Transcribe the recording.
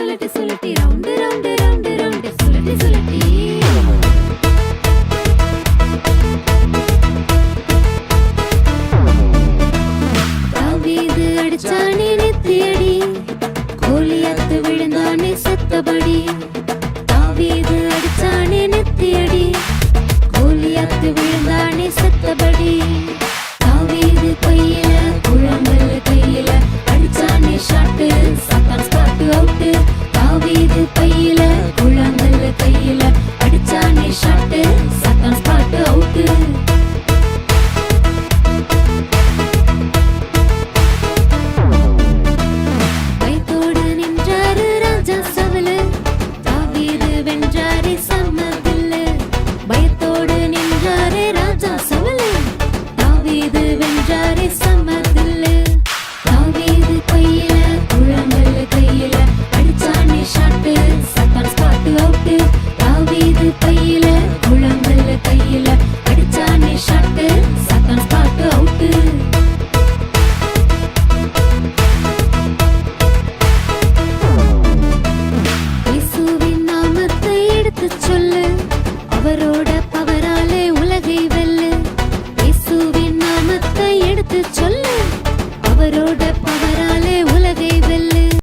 சுழட்டி சுழட்டி round round round round சுழட்டி சுழட்டி தாவீது அடிச்சானே நெத்தியடி கோலியாத்து விழுந்தானே செத்தபடி தாவீது அடிச்சானே நெத்தியடி கோலியாத்து விழுந்தானே செத்தபடி தாவீது கையில குழம்பல் கையில அடிச்சானே ஷாட்டு சாத்தான் ஸ்பாட் அவுட் தாவீது கையில குழம்பல் கையில அடிச்சானே ஷாட்டு சாத்தான் ஸ்பாட் அவுட் கைத்தோடு நின்றாரு ராஜா சவுலு தாவீது வென்றாரே சம்மதில்லு பயத்தோடு நின்றாரே ராஜா சவுலு தாவீது வென்றாரே சம்மதில்லு தாவீது கையில குழம்பல் கையில அடிச்சானே ஷாட்டு சாத்தான் ஸ்பாட் அவுட் தாவீது கையில குழம்பல் கையில அடிச்சானே ஷாட்டு சாத்தான் ஸ்பாட் அவுட் இயேசுவின் நாமத்தை எடுத்துச் சொல்லு அவரோட பவராலே உலகை வெல்லு இயேசுவின் நாமத்தை எடுத்துச் சொல்லு அவரோட